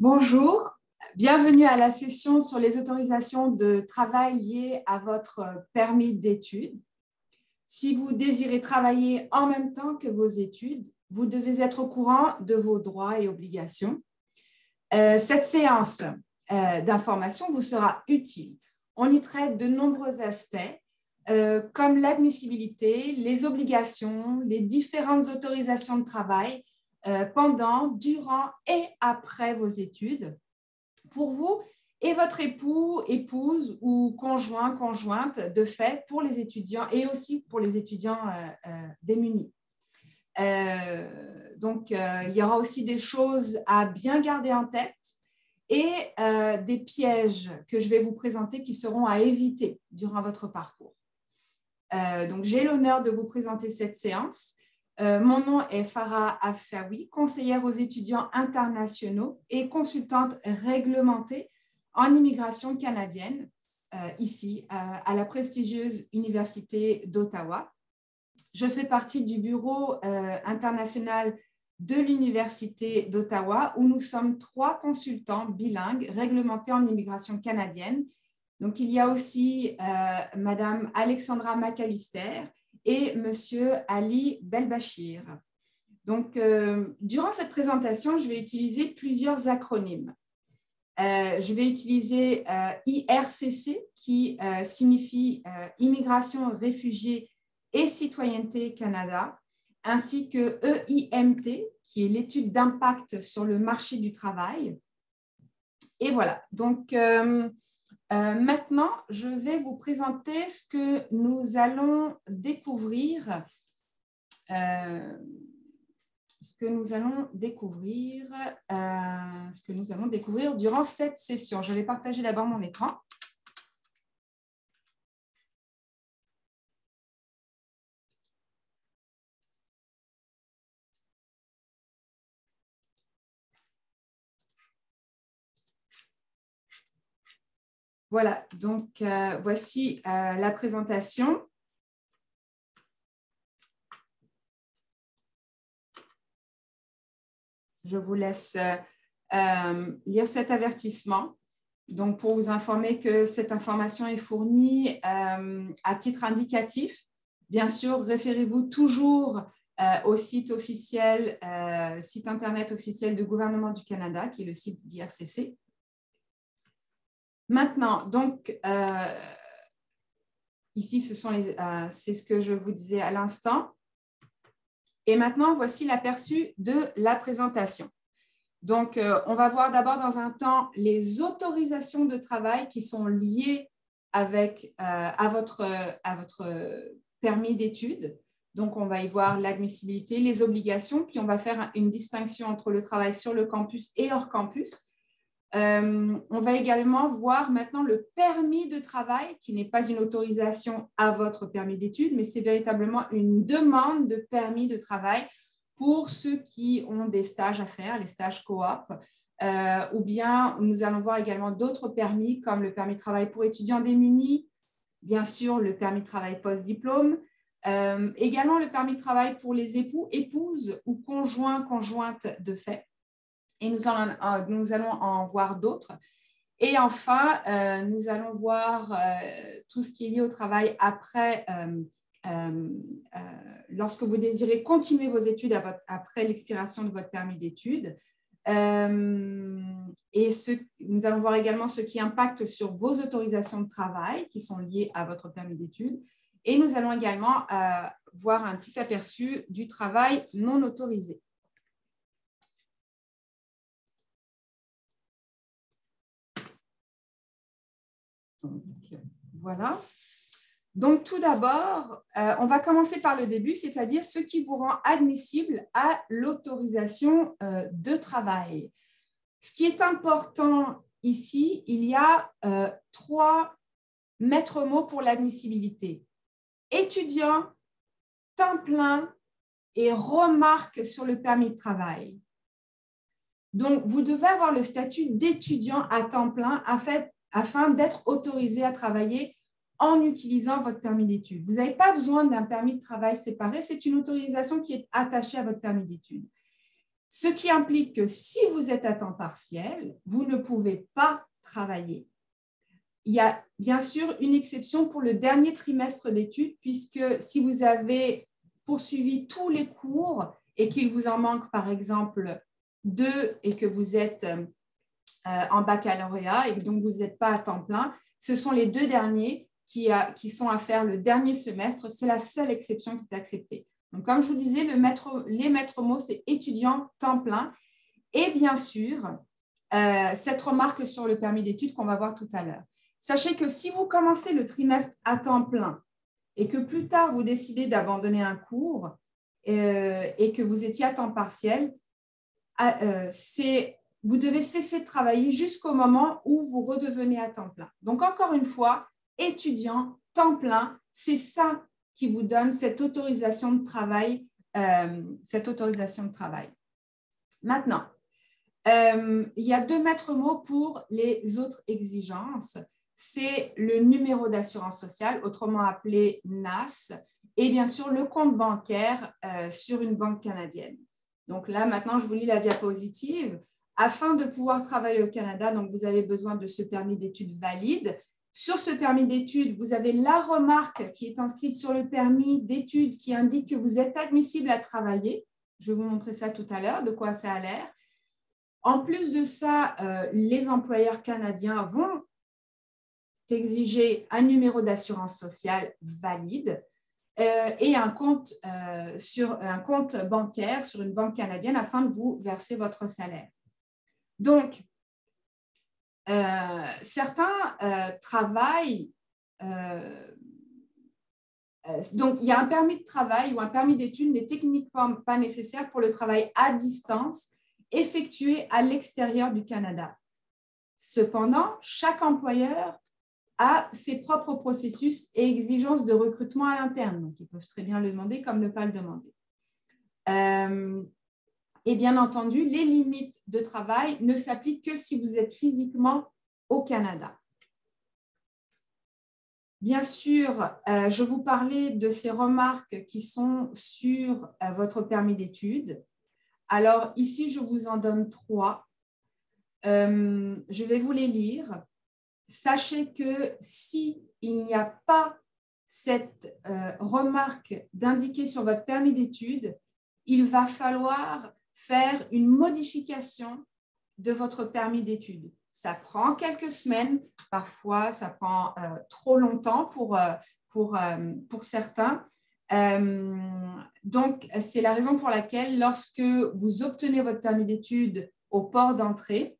Bonjour, bienvenue à la session sur les autorisations de travail liées à votre permis d'études. Si vous désirez travailler en même temps que vos études, vous devez être au courant de vos droits et obligations. Cette séance d'information vous sera utile. On y traite de nombreux aspects comme l'admissibilité, les obligations, les différentes autorisations de travail pendant, durant et après vos études pour vous et votre époux, épouse ou conjoint, conjointe de fait pour les étudiants et aussi pour les étudiants démunis. Il y aura aussi des choses à bien garder en tête et des pièges que je vais vous présenter qui seront à éviter durant votre parcours. J'ai l'honneur de vous présenter cette séance. Mon nom est Farah Afsaoui, conseillère aux étudiants internationaux et consultante réglementée en immigration canadienne, ici à la prestigieuse Université d'Ottawa. Je fais partie du bureau international de l'Université d'Ottawa où nous sommes 3 consultants bilingues réglementés en immigration canadienne. Donc, il y a aussi Madame Alexandra McAllister et Monsieur Ali Belbachir. Donc, durant cette présentation, je vais utiliser plusieurs acronymes. Je vais utiliser IRCC qui signifie Immigration, Réfugiés et Citoyenneté Canada, ainsi que EIMT qui est l'étude d'impact sur le marché du travail. Et voilà, donc maintenant, je vais vous présenter ce que nous allons découvrir, durant cette session. Je vais partager d'abord mon écran. Voilà, donc voici la présentation. Je vous laisse lire cet avertissement. Donc, pour vous informer que cette information est fournie à titre indicatif. Bien sûr, référez-vous toujours au site officiel, site Internet officiel du gouvernement du Canada, qui est le site d'IRCC. Maintenant, donc, ici, c'est ce que je vous disais à l'instant. Et maintenant, voici l'aperçu de la présentation. Donc, on va voir d'abord dans un temps les autorisations de travail qui sont liées avec, à votre permis d'études. Donc, on va y voir l'admissibilité, les obligations, puis on va faire une distinction entre le travail sur le campus et hors campus. On va également voir maintenant le permis de travail, qui n'est pas une autorisation à votre permis d'études, mais c'est véritablement une demande de permis de travail pour ceux qui ont des stages à faire, les stages coop, ou bien nous allons voir également d'autres permis comme le permis de travail pour étudiants démunis, bien sûr le permis de travail post-diplôme, également le permis de travail pour les époux, épouses ou conjoints, conjointes de fait. Et nous allons en voir d'autres. Et enfin, nous allons voir tout ce qui est lié au travail après, lorsque vous désirez continuer vos études après l'expiration de votre permis d'études. Nous allons voir également ce qui impacte sur vos autorisations de travail qui sont liées à votre permis d'études. Et nous allons également voir un petit aperçu du travail non autorisé. Voilà. Donc, tout d'abord, on va commencer par le début, c'est-à-dire ce qui vous rend admissible à l'autorisation de travail. Ce qui est important ici, il y a 3 maîtres mots pour l'admissibilité. Étudiant, temps plein et remarque sur le permis de travail. Donc, vous devez avoir le statut d'étudiant à temps plein afin d'être autorisé à travailler en utilisant votre permis d'études. Vous n'avez pas besoin d'un permis de travail séparé, c'est une autorisation qui est attachée à votre permis d'études. Ce qui implique que si vous êtes à temps partiel, vous ne pouvez pas travailler. Il y a bien sûr une exception pour le dernier trimestre d'études, puisque si vous avez poursuivi tous les cours et qu'il vous en manque par exemple 2 et que vous êtes en baccalauréat et que donc vous n'êtes pas à temps plein, ce sont les 2 derniers qui sont à faire le dernier semestre. C'est la seule exception qui est acceptée. Donc, comme je vous disais, les maîtres mots, c'est étudiant temps plein. Et bien sûr, cette remarque sur le permis d'études qu'on va voir tout à l'heure. Sachez que si vous commencez le trimestre à temps plein et que plus tard, vous décidez d'abandonner un cours et que vous étiez à temps partiel, vous devez cesser de travailler jusqu'au moment où vous redevenez à temps plein. Donc, encore une fois, étudiant, temps plein, c'est ça qui vous donne cette autorisation de travail. Maintenant, il y a 2 maîtres mots pour les autres exigences. C'est le numéro d'assurance sociale, autrement appelé NAS, et bien sûr le compte bancaire sur une banque canadienne. Donc là, maintenant, je vous lis la diapositive. Afin de pouvoir travailler au Canada, donc vous avez besoin de ce permis d'études valide. Sur ce permis d'études, vous avez la remarque qui est inscrite sur le permis d'études qui indique que vous êtes admissible à travailler. Je vais vous montrer ça tout à l'heure, de quoi ça a l'air. En plus de ça, les employeurs canadiens vont exiger un numéro d'assurance sociale valide et un compte bancaire sur une banque canadienne afin de vous verser votre salaire. Donc, certains travaillent, donc il y a un permis de travail ou un permis d'études n'est techniquement pas nécessaire pour le travail à distance effectué à l'extérieur du Canada. Cependant, chaque employeur a ses propres processus et exigences de recrutement à l'interne. Donc, ils peuvent très bien le demander comme ne pas le demander. Et bien entendu, les limites de travail ne s'appliquent que si vous êtes physiquement au Canada. Bien sûr, je vous parlais de ces remarques qui sont sur votre permis d'études. Alors ici, je vous en donne 3. Je vais vous les lire. Sachez que s'il n'y a pas cette remarque d'indiquer sur votre permis d'études, il va falloir faire une modification de votre permis d'études. Ça prend quelques semaines, parfois ça prend trop longtemps pour certains. Donc, c'est la raison pour laquelle lorsque vous obtenez votre permis d'études au port d'entrée,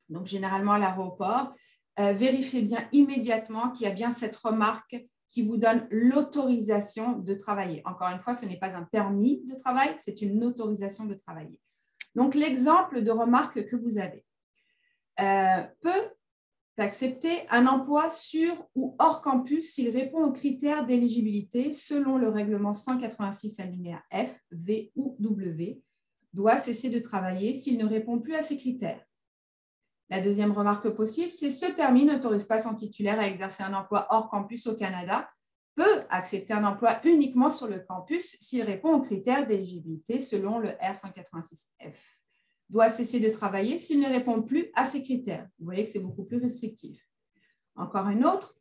donc généralement à l'aéroport, vérifiez bien immédiatement qu'il y a bien cette remarque qui vous donne l'autorisation de travailler. Encore une fois, ce n'est pas un permis de travail, c'est une autorisation de travailler. Donc, l'exemple de remarque que vous avez peut accepter un emploi sur ou hors campus s'il répond aux critères d'éligibilité selon le règlement 186 alinéa F, V ou W, doit cesser de travailler s'il ne répond plus à ces critères. La deuxième remarque possible, c'est ce permis n'autorise pas son titulaire à exercer un emploi hors campus au Canada, peut accepter un emploi uniquement sur le campus s'il répond aux critères d'éligibilité selon le R186F. Doit cesser de travailler s'il ne répond plus à ces critères. Vous voyez que c'est beaucoup plus restrictif. Encore une autre,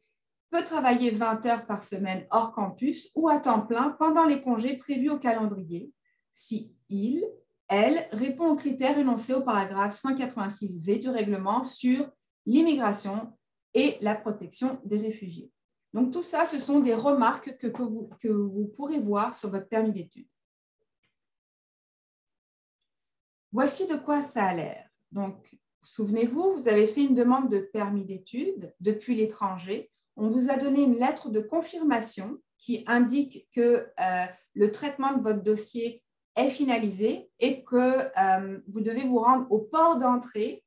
peut travailler 20 heures par semaine hors campus ou à temps plein pendant les congés prévus au calendrier si elle répond aux critères énoncés au paragraphe 186V du règlement sur l'immigration et la protection des réfugiés. Donc, tout ça, ce sont des remarques que vous pourrez voir sur votre permis d'études. Voici de quoi ça a l'air. Donc, souvenez-vous, vous avez fait une demande de permis d'études depuis l'étranger. On vous a donné une lettre de confirmation qui indique que le traitement de votre dossier est finalisé et que vous devez vous rendre au port d'entrée.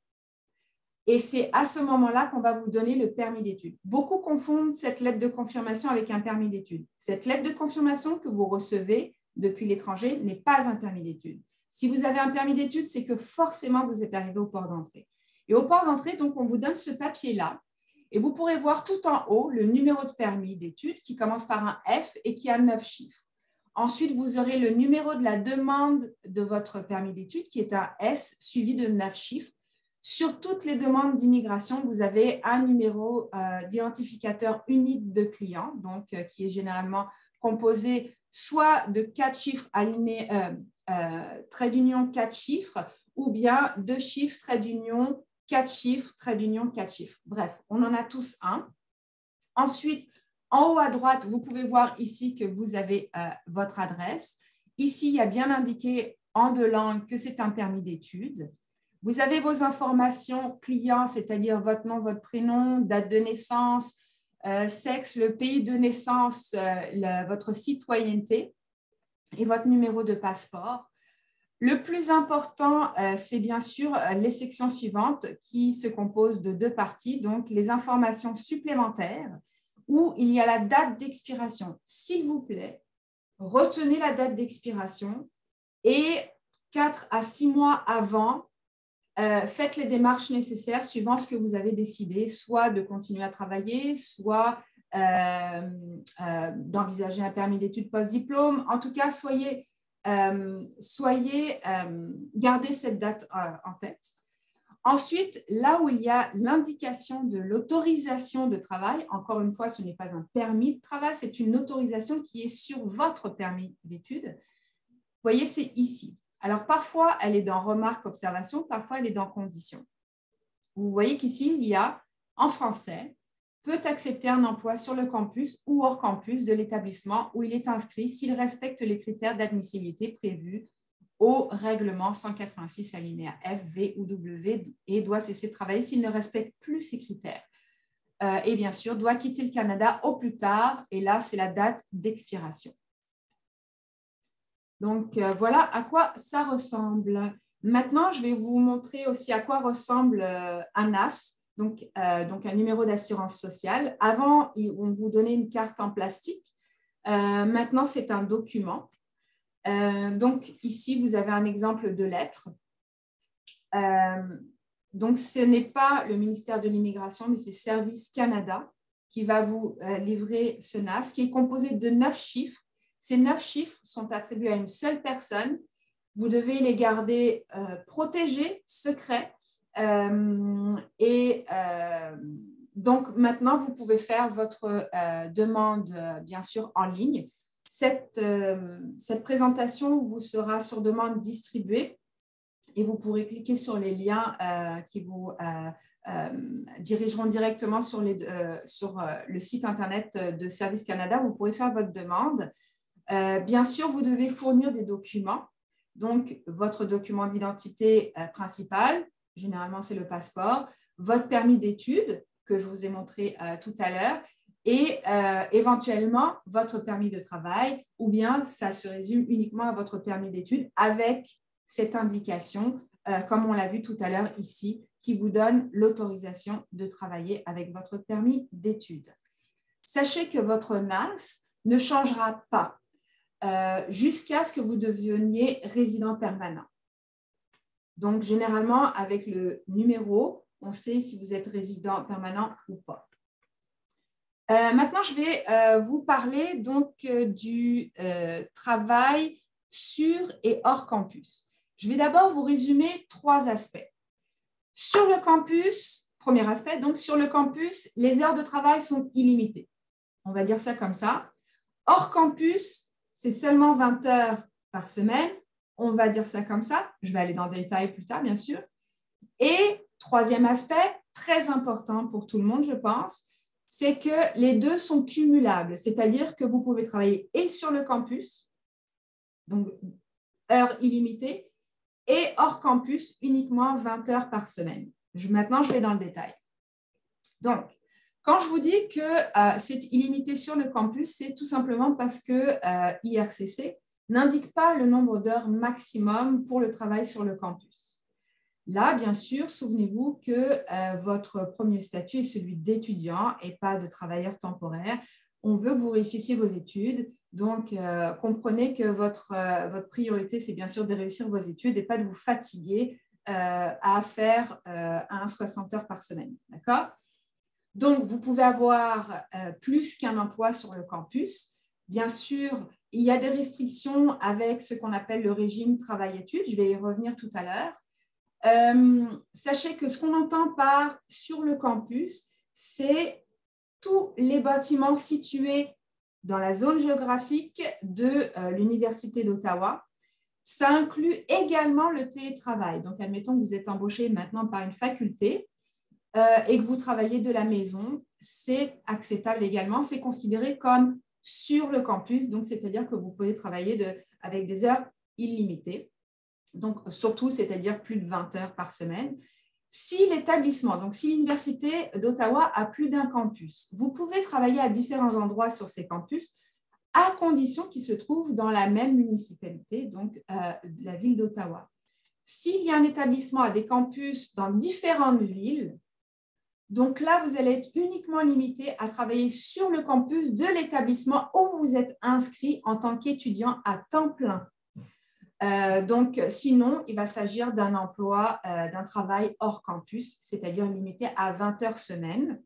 Et c'est à ce moment-là qu'on va vous donner le permis d'études. Beaucoup confondent cette lettre de confirmation avec un permis d'études. Cette lettre de confirmation que vous recevez depuis l'étranger n'est pas un permis d'études. Si vous avez un permis d'études, c'est que forcément, vous êtes arrivé au port d'entrée. Et au port d'entrée, donc, on vous donne ce papier-là et vous pourrez voir tout en haut le numéro de permis d'études qui commence par un F et qui a 9 chiffres. Ensuite, vous aurez le numéro de la demande de votre permis d'études qui est un S suivi de 9 chiffres. Sur toutes les demandes d'immigration, vous avez un numéro d'identificateur unique de client, donc qui est généralement composé soit de 4 chiffres alignés, trait d'union 4 chiffres, ou bien 2 chiffres, trait d'union 4 chiffres, trait d'union 4 chiffres. Bref, on en a tous un. Ensuite, en haut à droite, vous pouvez voir ici que vous avez votre adresse. Ici, il y a bien indiqué en 2 langues que c'est un permis d'études. Vous avez vos informations clients, c'est-à-dire votre nom, votre prénom, date de naissance, sexe, le pays de naissance, votre citoyenneté et votre numéro de passeport. Le plus important, c'est bien sûr les sections suivantes qui se composent de 2 parties, donc les informations supplémentaires où il y a la date d'expiration. S'il vous plaît, retenez la date d'expiration et 4 à 6 mois avant, faites les démarches nécessaires suivant ce que vous avez décidé, soit de continuer à travailler, soit d'envisager un permis d'études post-diplôme. En tout cas, gardez cette date en tête. Ensuite, là où il y a l'indication de l'autorisation de travail, encore une fois, ce n'est pas un permis de travail, c'est une autorisation qui est sur votre permis d'études. Vous voyez, c'est ici. Alors, parfois, elle est dans remarques, observations, parfois, elle est dans conditions. Vous voyez qu'ici, il y a, en français, peut accepter un emploi sur le campus ou hors campus de l'établissement où il est inscrit s'il respecte les critères d'admissibilité prévus au règlement 186 alinéa F, V ou W et doit cesser de travailler s'il ne respecte plus ces critères. Et bien sûr, doit quitter le Canada au plus tard, et là, c'est la date d'expiration. Donc, voilà à quoi ça ressemble. Maintenant, je vais vous montrer aussi à quoi ressemble un NAS, donc un numéro d'assurance sociale. Avant, on vous donnait une carte en plastique. Maintenant, c'est un document. Donc, ici, vous avez un exemple de lettre. Donc, ce n'est pas le ministère de l'Immigration, mais c'est Service Canada qui va vous livrer ce NAS, qui est composé de 9 chiffres. Ces 9 chiffres sont attribués à une seule personne. Vous devez les garder protégés, secrets. Donc, maintenant, vous pouvez faire votre demande, bien sûr, en ligne. Cette présentation vous sera sur demande distribuée et vous pourrez cliquer sur les liens qui vous dirigeront directement sur le site internet de Service Canada. Vous pourrez faire votre demande. Bien sûr, vous devez fournir des documents. Donc, votre document d'identité principal, généralement c'est le passeport, votre permis d'études que je vous ai montré tout à l'heure, et éventuellement votre permis de travail, ou bien ça se résume uniquement à votre permis d'études avec cette indication, comme on l'a vu tout à l'heure ici, qui vous donne l'autorisation de travailler avec votre permis d'études. Sachez que votre NAS ne changera pas jusqu'à ce que vous deveniez résident permanent. Donc, généralement, avec le numéro, on sait si vous êtes résident permanent ou pas. Maintenant, je vais vous parler donc du travail sur et hors campus. Je vais d'abord vous résumer 3 aspects. Sur le campus, premier aspect, donc sur le campus, les heures de travail sont illimitées. On va dire ça comme ça. Hors campus, c'est seulement 20 heures par semaine. On va dire ça comme ça. Je vais aller dans le détail plus tard, bien sûr. Et troisième aspect, très important pour tout le monde, je pense, c'est que les deux sont cumulables. C'est-à-dire que vous pouvez travailler et sur le campus, donc heures illimitées, et hors campus, uniquement 20 heures par semaine. Maintenant, je vais dans le détail. Donc, quand je vous dis que c'est illimité sur le campus, c'est tout simplement parce que IRCC n'indique pas le nombre d'heures maximum pour le travail sur le campus. Là, bien sûr, souvenez-vous que votre premier statut est celui d'étudiant et pas de travailleur temporaire. On veut que vous réussissiez vos études, donc comprenez que votre priorité, c'est bien sûr de réussir vos études et pas de vous fatiguer à faire 60 heures par semaine. D'accord ? Donc, vous pouvez avoir plus qu'un emploi sur le campus. Bien sûr, il y a des restrictions avec ce qu'on appelle le régime travail-études. Je vais y revenir tout à l'heure. Sachez que ce qu'on entend par sur le campus, c'est tous les bâtiments situés dans la zone géographique de l'Université d'Ottawa. Ça inclut également le télétravail. Donc, admettons que vous êtes embauché maintenant par une faculté et que vous travaillez de la maison, c'est acceptable également. C'est considéré comme sur le campus, donc c'est-à-dire que vous pouvez travailler avec des heures illimitées. Donc, surtout, c'est-à-dire plus de 20 heures par semaine. Si l'établissement, donc si l'Université d'Ottawa a plus d'un campus, vous pouvez travailler à différents endroits sur ces campus à condition qu'ils se trouvent dans la même municipalité, donc la ville d'Ottawa. S'il y a un établissement à des campus dans différentes villes, donc là, vous allez être uniquement limité à travailler sur le campus de l'établissement où vous êtes inscrit en tant qu'étudiant à temps plein. Donc, sinon, il va s'agir d'un emploi, d'un travail hors campus, c'est-à-dire limité à 20 heures semaine.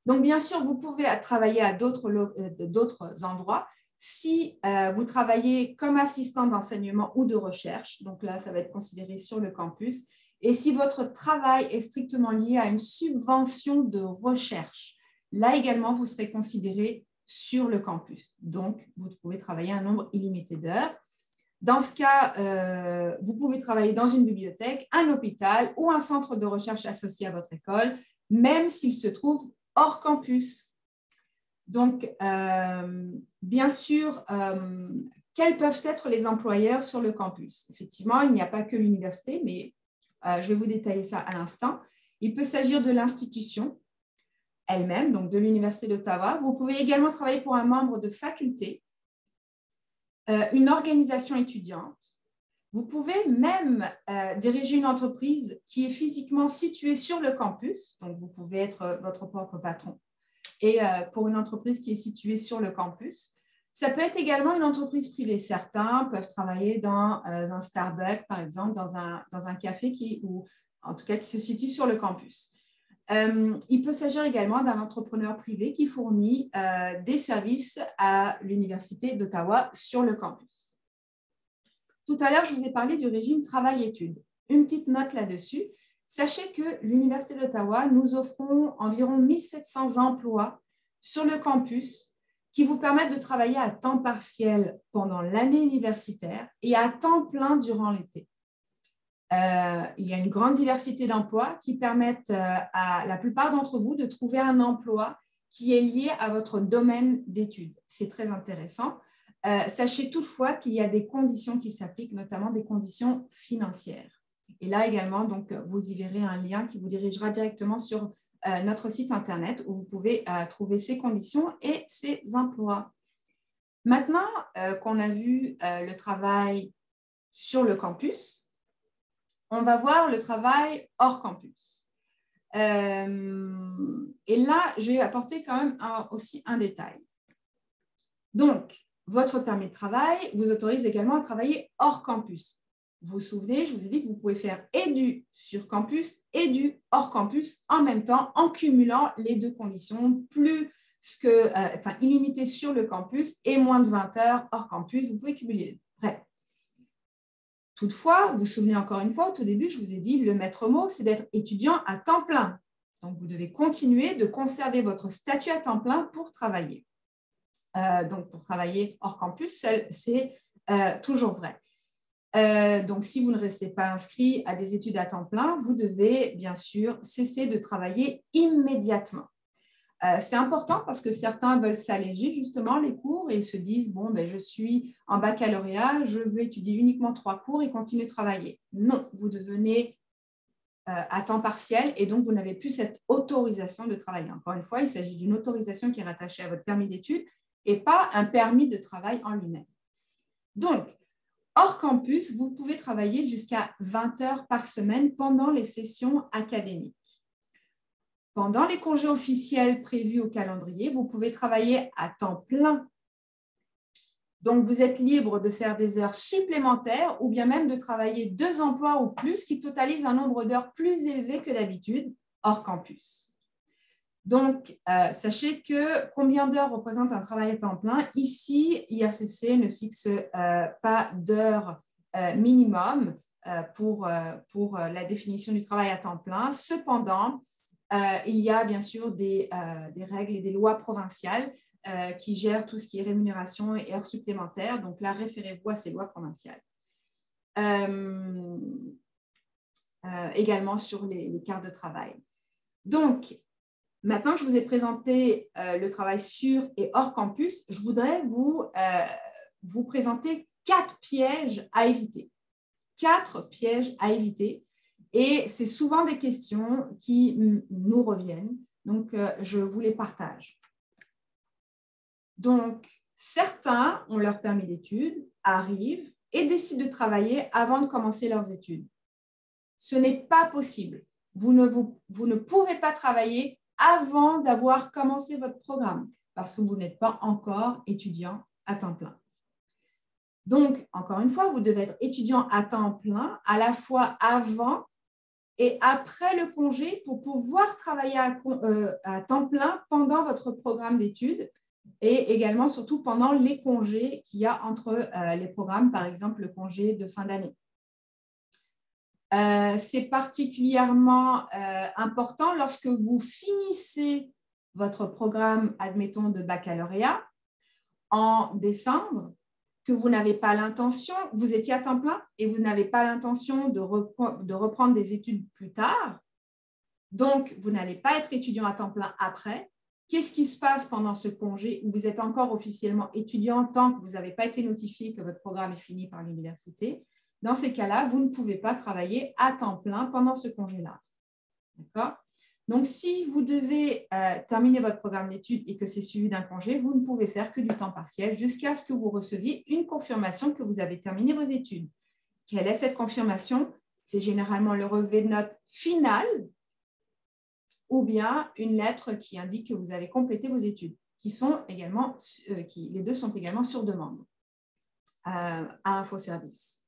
Donc, bien sûr, vous pouvez travailler à d'autres endroits. Si vous travaillez comme assistant d'enseignement ou de recherche, donc là, ça va être considéré sur le campus. Et si votre travail est strictement lié à une subvention de recherche, là également, vous serez considéré sur le campus. Donc, vous pouvez travailler un nombre illimité d'heures. Dans ce cas, vous pouvez travailler dans une bibliothèque, un hôpital ou un centre de recherche associé à votre école, même s'il se trouve hors campus. Donc, bien sûr, quels peuvent être les employeurs sur le campus? Effectivement, il n'y a pas que l'université, mais je vais vous détailler ça à l'instant. Il peut s'agir de l'institution elle-même, donc de l'Université d'Ottawa. Vous pouvez également travailler pour un membre de faculté, une organisation étudiante. Vous pouvez même diriger une entreprise qui est physiquement située sur le campus, donc vous pouvez être votre propre patron. Et pour une entreprise qui est située sur le campus, ça peut être également une entreprise privée. Certains peuvent travailler dans un Starbucks, par exemple, dans un café ou en tout cas qui se situe sur le campus. Il peut s'agir également d'un entrepreneur privé qui fournit des services à l'Université d'Ottawa sur le campus. Tout à l'heure, je vous ai parlé du régime travail-études. Une petite note là-dessus. Sachez que l'Université d'Ottawa, nous offrons environ 1700 emplois sur le campus qui vous permettent de travailler à temps partiel pendant l'année universitaire et à temps plein durant l'été. Il y a une grande diversité d'emplois qui permettent à la plupart d'entre vous de trouver un emploi qui est lié à votre domaine d'études. C'est très intéressant. Sachez toutefois qu'il y a des conditions qui s'appliquent, notamment des conditions financières. Et là également, donc, vous y verrez un lien qui vous dirigera directement sur notre site Internet où vous pouvez trouver ces conditions et ces emplois. Maintenant qu'on a vu le travail sur le campus, on va voir le travail hors campus. Et là, je vais apporter quand même aussi un détail. Donc, votre permis de travail vous autorise également à travailler hors campus. Vous vous souvenez, je vous ai dit que vous pouvez faire et du sur campus et du hors campus en même temps, en cumulant les deux conditions, illimité sur le campus et moins de 20 heures hors campus. Vous pouvez cumuler les deux. Bref. Toutefois, vous vous souvenez encore une fois, au tout début, je vous ai dit, le maître mot, c'est d'être étudiant à temps plein. Donc, vous devez continuer de conserver votre statut à temps plein pour travailler. Donc, pour travailler hors campus, c'est toujours vrai. Donc, si vous ne restez pas inscrit à des études à temps plein, vous devez bien sûr cesser de travailler immédiatement. C'est important parce que certains veulent s'alléger justement les cours et se disent « bon, ben, je suis en baccalauréat, je veux étudier uniquement 3 cours et continuer de travailler ». Non, vous devenez à temps partiel et donc vous n'avez plus cette autorisation de travailler. Encore une fois, il s'agit d'une autorisation qui est rattachée à votre permis d'études et pas un permis de travail en lui-même. Donc, hors campus, vous pouvez travailler jusqu'à 20 heures par semaine pendant les sessions académiques. Pendant les congés officiels prévus au calendrier, vous pouvez travailler à temps plein. Donc, vous êtes libre de faire des heures supplémentaires ou bien même de travailler 2 emplois ou plus qui totalisent un nombre d'heures plus élevé que d'habitude hors campus. Donc, sachez que combien d'heures représente un travail à temps plein? Ici, IRCC ne fixe pas d'heures minimum pour la définition du travail à temps plein. Cependant, il y a bien sûr des règles et des lois provinciales qui gèrent tout ce qui est rémunération et heures supplémentaires. Donc là, référez-vous à ces lois provinciales. Également sur les quarts de travail. Donc, maintenant que je vous ai présenté le travail sur et hors campus, je voudrais vous présenter 4 pièges à éviter. 4 pièges à éviter. Et c'est souvent des questions qui nous reviennent. Donc, je vous les partage. Donc, certains ont leur permis d'études, arrivent et décident de travailler avant de commencer leurs études. Ce n'est pas possible. Vous ne pouvez pas travailler avant d'avoir commencé votre programme parce que vous n'êtes pas encore étudiant à temps plein. Donc, encore une fois, vous devez être étudiant à temps plein à la fois avant et après le congé pour pouvoir travailler à temps plein pendant votre programme d'études et également surtout pendant les congés qu'il y a entre les programmes, par exemple le congé de fin d'année. C'est particulièrement important lorsque vous finissez votre programme, admettons, de baccalauréat en décembre, que vous n'avez pas l'intention, vous étiez à temps plein et vous n'avez pas l'intention de reprendre des études plus tard. Donc, vous n'allez pas être étudiant à temps plein après. Qu'est-ce qui se passe pendant ce congé où vous êtes encore officiellement étudiant tant que vous n'avez pas été notifié que votre programme est fini par l'université? Dans ces cas-là, vous ne pouvez pas travailler à temps plein pendant ce congé-là. D'accord? Donc, si vous devez terminer votre programme d'études et que c'est suivi d'un congé, vous ne pouvez faire que du temps partiel jusqu'à ce que vous receviez une confirmation que vous avez terminé vos études. Quelle est cette confirmation? C'est généralement le relevé de notes final ou bien une lettre qui indique que vous avez complété vos études, les deux sont également sur demande à Infoservice.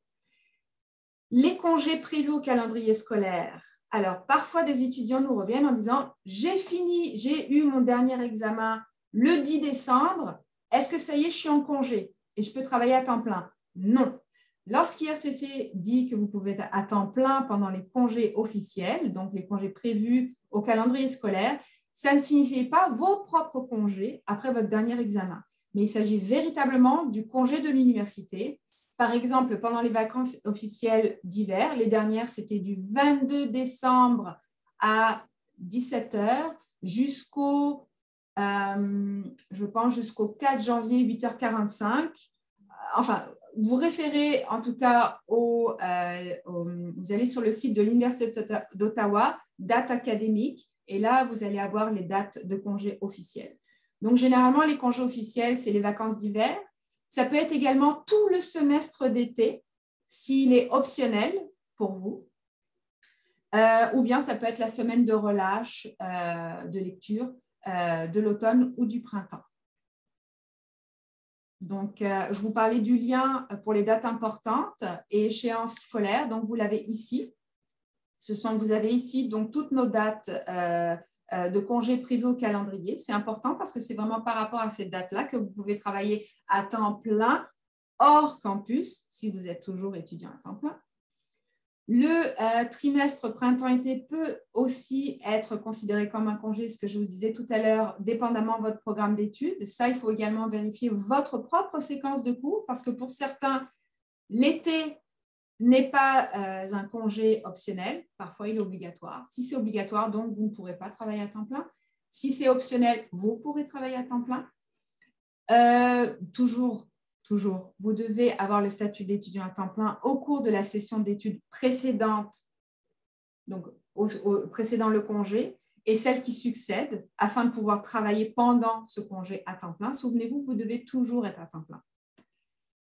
Les congés prévus au calendrier scolaire. Alors, parfois, des étudiants nous reviennent en disant « j'ai eu mon dernier examen le 10 décembre, est-ce que ça y est, je suis en congé et je peux travailler à temps plein ?» Non. Lorsqu'IRCC dit que vous pouvez être à temps plein pendant les congés officiels, donc les congés prévus au calendrier scolaire, ça ne signifie pas vos propres congés après votre dernier examen, mais il s'agit véritablement du congé de l'université. Par exemple, pendant les vacances officielles d'hiver, les dernières, c'était du 22 décembre à 17 h jusqu'au, je pense, jusqu'au 4 janvier, 8h45. Enfin, vous référez en tout cas vous allez sur le site de l'Université d'Ottawa, date académique, et là, vous allez avoir les dates de congés officiels. Donc, généralement, les congés officiels, c'est les vacances d'hiver. Ça peut être également tout le semestre d'été, s'il est optionnel pour vous, ou bien ça peut être la semaine de relâche de lecture de l'automne ou du printemps. Donc, je vous parlais du lien pour les dates importantes et échéances scolaires. Donc, vous l'avez ici. Vous avez ici donc toutes nos dates de congés prévus au calendrier. C'est important parce que c'est vraiment par rapport à cette date-là que vous pouvez travailler à temps plein hors campus si vous êtes toujours étudiant à temps plein. Le trimestre printemps-été peut aussi être considéré comme un congé, ce que je vous disais tout à l'heure, dépendamment de votre programme d'études. Ça, il faut également vérifier votre propre séquence de cours parce que pour certains, l'été n'est pas un congé optionnel. Parfois, il est obligatoire. Si c'est obligatoire, donc, vous ne pourrez pas travailler à temps plein. Si c'est optionnel, vous pourrez travailler à temps plein. Toujours, vous devez avoir le statut d'étudiant à temps plein au cours de la session d'études précédente, donc précédant le congé, et celle qui succède, afin de pouvoir travailler pendant ce congé à temps plein. Souvenez-vous, vous devez toujours être à temps plein.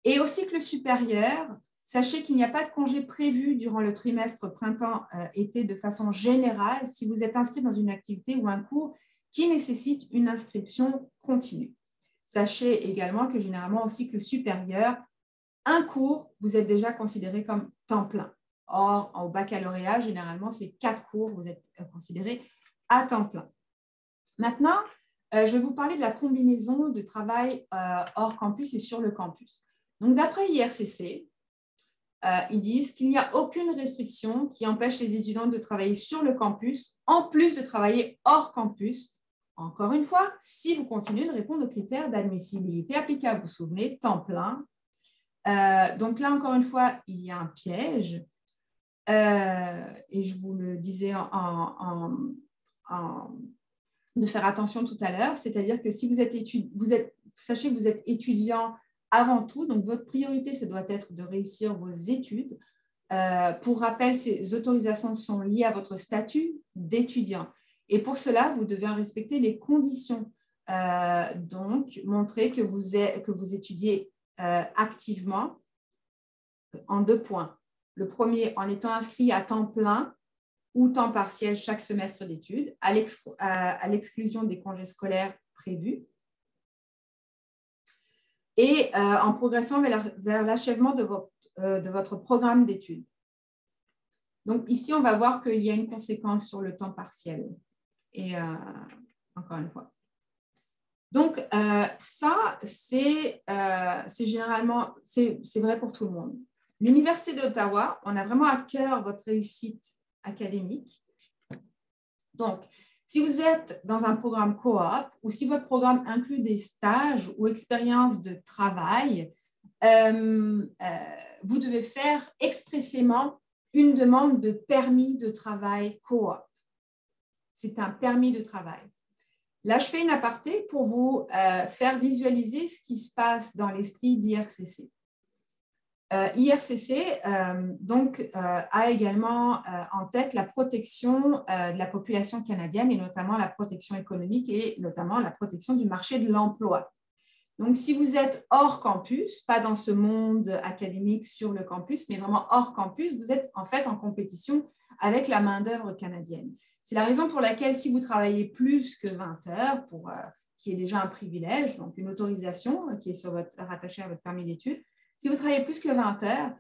Et au cycle supérieur, sachez qu'il n'y a pas de congé prévu durant le trimestre printemps-été de façon générale si vous êtes inscrit dans une activité ou un cours qui nécessite une inscription continue. Sachez également que généralement au cycle supérieur, un cours, vous êtes déjà considéré comme temps plein. Or, au baccalauréat, généralement, c'est 4 cours, vous êtes considéré à temps plein. Maintenant, je vais vous parler de la combinaison de travail hors campus et sur le campus. Donc, d'après IRCC, ils disent qu'il n'y a aucune restriction qui empêche les étudiants de travailler sur le campus, en plus de travailler hors campus. Encore une fois, si vous continuez de répondre aux critères d'admissibilité applicables. Vous vous souvenez, temps plein. Donc là, encore une fois, il y a un piège. Et je vous le disais de faire attention tout à l'heure, c'est-à-dire que si sachez que vous êtes étudiant avant tout, donc votre priorité, ça doit être de réussir vos études. Pour rappel, ces autorisations sont liées à votre statut d'étudiant. Et pour cela, vous devez respecter les conditions. Donc, montrer que vous étudiez activement en 2 points. Le premier, en étant inscrit à temps plein ou temps partiel chaque semestre d'études, à l'exclusion des congés scolaires prévus, et en progressant vers l'achèvement de votre programme d'études. Donc, ici, on va voir qu'il y a une conséquence sur le temps partiel. Et encore une fois. Donc, ça, c'est généralement, c'est vrai pour tout le monde. L'Université d'Ottawa, on a vraiment à cœur votre réussite académique. Donc, si vous êtes dans un programme coop ou si votre programme inclut des stages ou expériences de travail, vous devez faire expressément une demande de permis de travail coop. C'est un permis de travail. Là, je fais une aparté pour vous faire visualiser ce qui se passe dans l'esprit d'IRCC. IRCC a également en tête la protection de la population canadienne et notamment la protection économique et notamment la protection du marché de l'emploi. Donc, si vous êtes hors campus, pas dans ce monde académique sur le campus, mais vraiment hors campus, vous êtes en fait en compétition avec la main-d'œuvre canadienne. C'est la raison pour laquelle, si vous travaillez plus que 20 heures, qui est déjà un privilège, donc une autorisation qui est rattachée à votre permis d'études, si vous travaillez plus que 20 heures,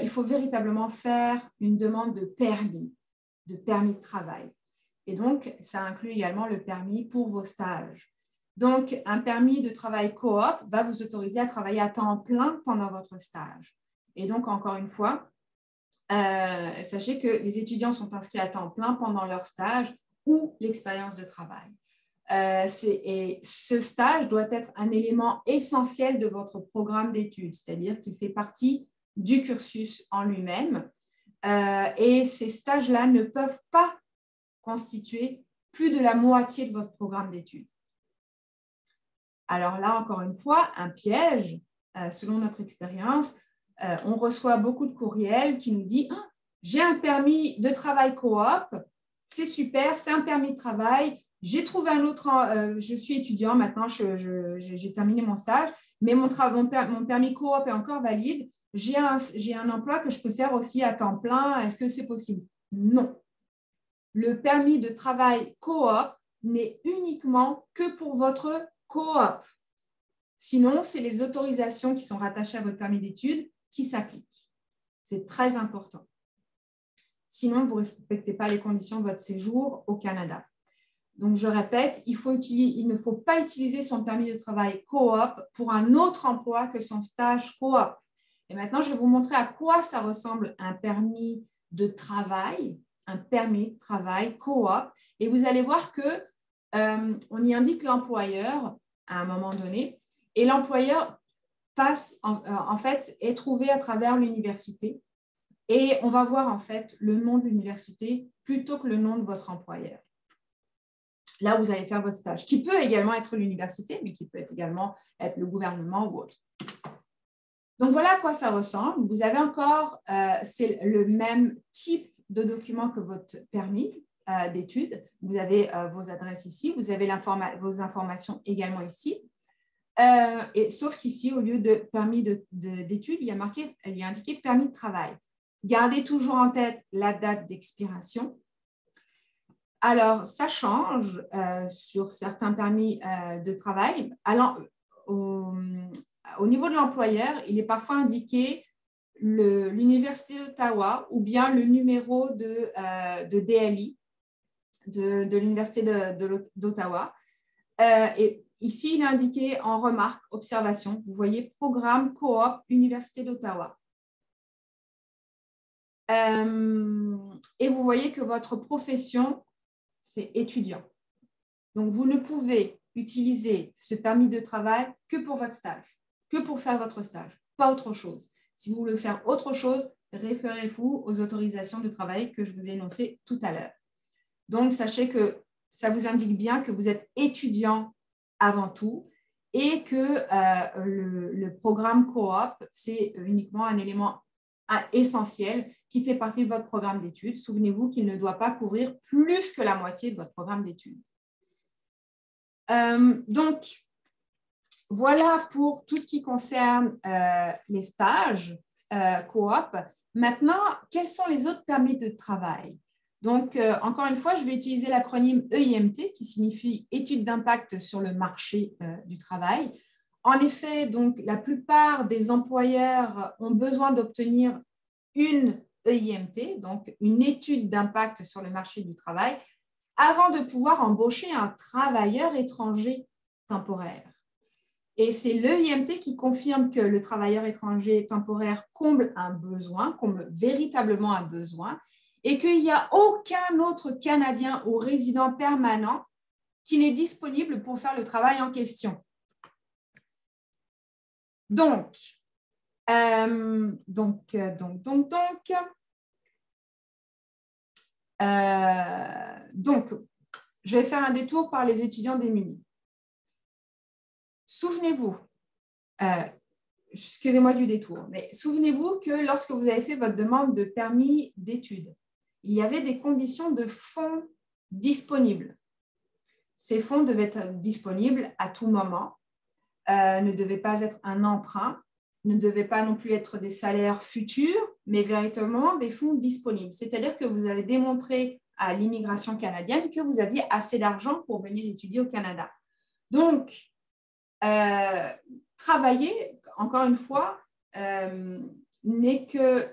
il faut véritablement faire une demande de permis de travail. Et donc, ça inclut également le permis pour vos stages. Donc, un permis de travail coop va vous autoriser à travailler à temps plein pendant votre stage. Et donc, encore une fois, sachez que les étudiants sont inscrits à temps plein pendant leur stage ou l'expérience de travail. Et ce stage doit être un élément essentiel de votre programme d'études, c'est-à-dire qu'il fait partie du cursus en lui-même. Et ces stages-là ne peuvent pas constituer plus de la moitié de votre programme d'études. Alors là, encore une fois, un piège, selon notre expérience, on reçoit beaucoup de courriels qui nous disent ah, « J'ai un permis de travail coop, c'est super, c'est un permis de travail, j'ai trouvé un autre, je suis étudiant maintenant, j'ai terminé mon stage, mais mon permis coop est encore valide, j'ai un emploi que je peux faire aussi à temps plein, est-ce que c'est possible ?» Non. Le permis de travail coop n'est uniquement que pour votre coop. Sinon, c'est les autorisations qui sont rattachées à votre permis d'études qui s'appliquent. C'est très important. Sinon, vous ne respectez pas les conditions de votre séjour au Canada. Donc, je répète, il ne faut pas utiliser son permis de travail coop pour un autre emploi que son stage coop. Et maintenant, je vais vous montrer à quoi ça ressemble un permis de travail coop. Et vous allez voir que on y indique l'employeur à un moment donné. Et l'employeur en fait, est trouvé à travers l'université. Et on va voir en fait le nom de l'université plutôt que le nom de votre employeur. Là, vous allez faire votre stage, qui peut également être l'université, mais qui peut également être le gouvernement ou autre. Donc, voilà à quoi ça ressemble. Vous avez encore, c'est le même type de document que votre permis d'études. Vous avez vos adresses ici, vous avez vos informations également ici. Sauf qu'ici, au lieu de permis d'études, il y a indiqué permis de travail. Gardez toujours en tête la date d'expiration. Alors, ça change sur certains permis de travail. Alors, au niveau de l'employeur, il est parfois indiqué l'Université d'Ottawa ou bien le numéro de DLI. de l'Université d'Ottawa. Et ici, il est indiqué en remarque, observation, vous voyez programme coop Université d'Ottawa. Et vous voyez que votre profession, c'est étudiant. Donc, vous ne pouvez utiliser ce permis de travail que pour votre stage, que pour faire votre stage, pas autre chose. Si vous voulez faire autre chose, référez-vous aux autorisations de travail que je vous ai énoncées tout à l'heure. Donc, sachez que ça vous indique bien que vous êtes étudiant avant tout et que le programme coop, c'est uniquement un élément essentiel qui fait partie de votre programme d'études. Souvenez-vous qu'il ne doit pas couvrir plus que la moitié de votre programme d'études. Donc, voilà pour tout ce qui concerne les stages coop. Maintenant, quels sont les autres permis de travail? Donc, encore une fois, je vais utiliser l'acronyme EIMT qui signifie étude d'impact sur le marché du travail. En effet, donc, la plupart des employeurs ont besoin d'obtenir une EIMT, donc une étude d'impact sur le marché du travail, avant de pouvoir embaucher un travailleur étranger temporaire. Et c'est l'EIMT qui confirme que le travailleur étranger temporaire comble un besoin, comble véritablement un besoin, et qu'il n'y a aucun autre Canadien ou résident permanent qui n'est disponible pour faire le travail en question. Donc, je vais faire un détour par les étudiants démunis. Souvenez-vous, excusez-moi du détour, mais souvenez-vous que lorsque vous avez fait votre demande de permis d'études, il y avait des conditions de fonds disponibles. Ces fonds devaient être disponibles à tout moment, ne devaient pas être un emprunt, ne devaient pas non plus être des salaires futurs, mais véritablement des fonds disponibles. C'est-à-dire que vous avez démontré à l'immigration canadienne que vous aviez assez d'argent pour venir étudier au Canada. Donc, travailler, encore une fois, n'est que,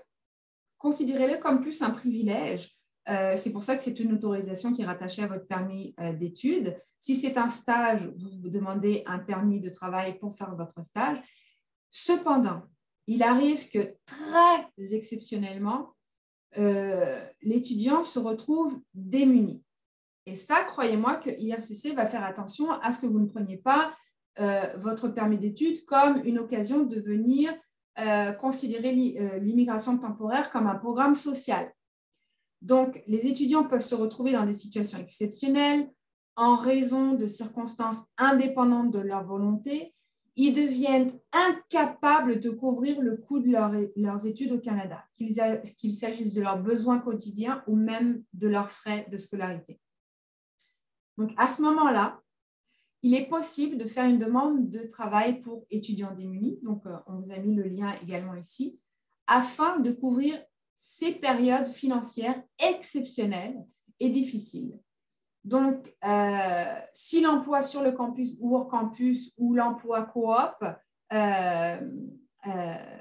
considérez-le comme plus un privilège. C'est pour ça que c'est une autorisation qui est rattachée à votre permis d'études. Si c'est un stage, vous demandez un permis de travail pour faire votre stage. Cependant, il arrive que très exceptionnellement, l'étudiant se retrouve démuni. Et ça, croyez-moi que IRCC va faire attention à ce que vous ne preniez pas votre permis d'études comme une occasion de venir considérer l'immigration temporaire comme un programme social. Donc, les étudiants peuvent se retrouver dans des situations exceptionnelles en raison de circonstances indépendantes de leur volonté. Ils deviennent incapables de couvrir le coût de leurs études au Canada, qu'il s'agisse de leurs besoins quotidiens ou même de leurs frais de scolarité. Donc, à ce moment-là, il est possible de faire une demande de travail pour étudiants démunis. Donc, on vous a mis le lien également ici, afin de couvrir ces périodes financières exceptionnelles et difficiles. Donc, si l'emploi sur le campus ou hors campus ou l'emploi coop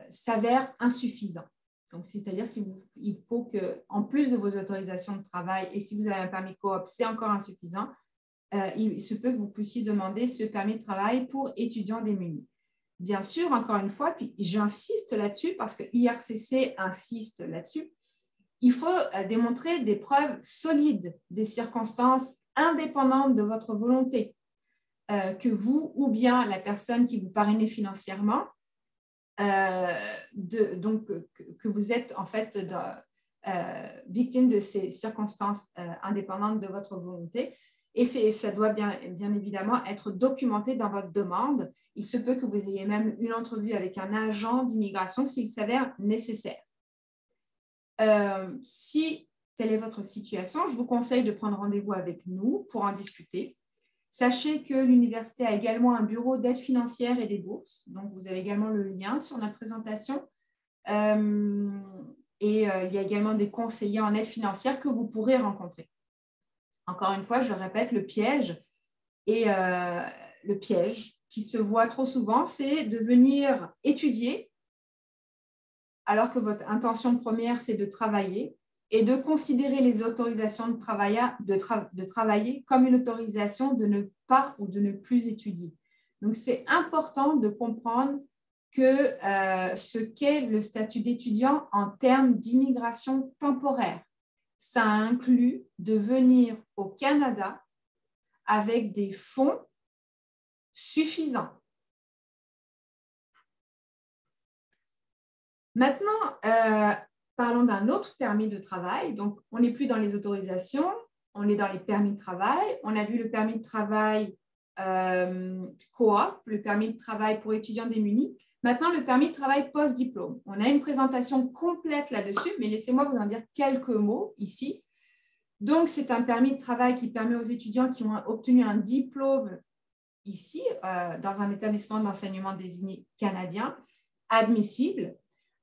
s'avère insuffisant. Donc, c'est-à-dire il faut que, en plus de vos autorisations de travail et si vous avez un permis coop, c'est encore insuffisant, il se peut que vous puissiez demander ce permis de travail pour étudiants démunis. Bien sûr, encore une fois, puis j'insiste là-dessus parce que IRCC insiste là-dessus, il faut démontrer des preuves solides, des circonstances indépendantes de votre volonté, que vous ou bien la personne qui vous parrainait financièrement, donc que vous êtes en fait victime de ces circonstances indépendantes de votre volonté. Et ça doit bien évidemment être documenté dans votre demande. Il se peut que vous ayez même une entrevue avec un agent d'immigration s'il s'avère nécessaire. Si telle est votre situation, je vous conseille de prendre rendez-vous avec nous pour en discuter. Sachez que l'université a également un bureau d'aide financière et des bourses. Donc, vous avez également le lien sur notre présentation. Il y a également des conseillers en aide financière que vous pourrez rencontrer. Encore une fois, je le répète, le piège qui se voit trop souvent, c'est de venir étudier alors que votre intention première, c'est de travailler. et de considérer les autorisations de travailler comme une autorisation de ne pas ou de ne plus étudier. Donc, c'est important de comprendre ce qu'est le statut d'étudiant en termes d'immigration temporaire. Ça inclut de venir au Canada avec des fonds suffisants. Maintenant, parlons d'un autre permis de travail. Donc, on n'est plus dans les autorisations, on est dans les permis de travail. On a vu le permis de travail coop, le permis de travail pour étudiants démunis. Maintenant, le permis de travail post-diplôme. On a une présentation complète là-dessus, mais laissez-moi vous en dire quelques mots ici. Donc, c'est un permis de travail qui permet aux étudiants qui ont obtenu un diplôme ici, dans un établissement d'enseignement désigné canadien, admissible,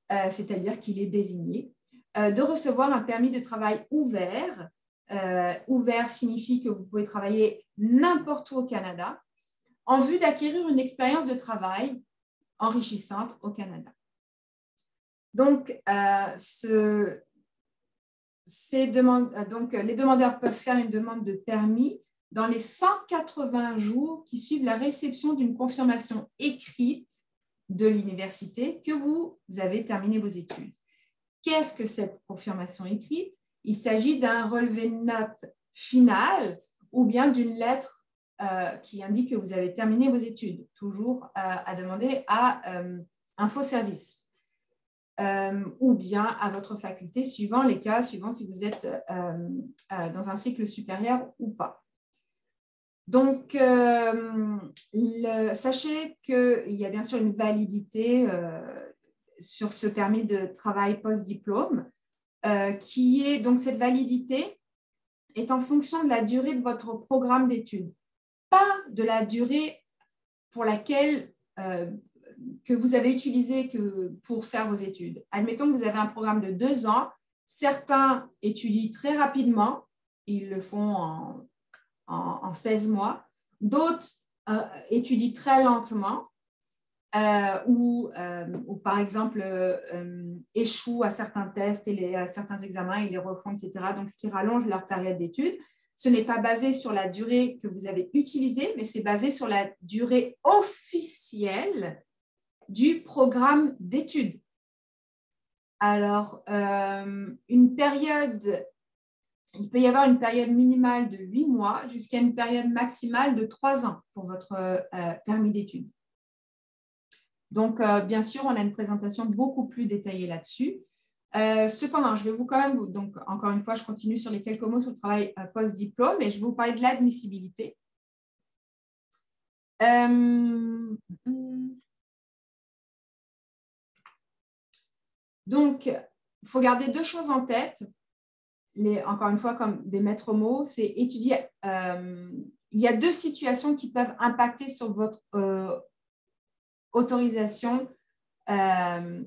c'est-à-dire qu'il est désigné, de recevoir un permis de travail ouvert. Ouvert signifie que vous pouvez travailler n'importe où au Canada en vue d'acquérir une expérience de travail enrichissante au Canada. Donc, les demandeurs peuvent faire une demande de permis dans les 180 jours qui suivent la réception d'une confirmation écrite de l'université que vous avez terminé vos études. Qu'est-ce que cette confirmation écrite? Il s'agit d'un relevé de notes final ou bien d'une lettre qui indique que vous avez terminé vos études, toujours à demander à InfoService ou bien à votre faculté, suivant les cas, suivant si vous êtes dans un cycle supérieur ou pas. Donc, sachez qu'il y a bien sûr une validité sur ce permis de travail post-diplôme, qui est donc cette validité est en fonction de la durée de votre programme d'études, pas de la durée pour laquelle que vous avez utilisé pour faire vos études. Admettons que vous avez un programme de 2 ans, certains étudient très rapidement, ils le font en 16 mois, d'autres étudient très lentement, ou par exemple échouent à certains tests et à certains examens, ils les refont, etc. Donc, ce qui rallonge leur période d'études. Ce n'est pas basé sur la durée que vous avez utilisée, mais c'est basé sur la durée officielle du programme d'études. Alors, il peut y avoir une période minimale de 8 mois jusqu'à une période maximale de 3 ans pour votre permis d'études. Donc, bien sûr, on a une présentation beaucoup plus détaillée là-dessus. Cependant, je vais vous quand même, donc encore une fois, je continue sur les quelques mots sur le travail post-diplôme et je vais vous parler de l'admissibilité. Donc, il faut garder 2 choses en tête. Encore une fois, comme des maîtres mots, c'est étudier. Il y a 2 situations qui peuvent impacter sur votre autorisation,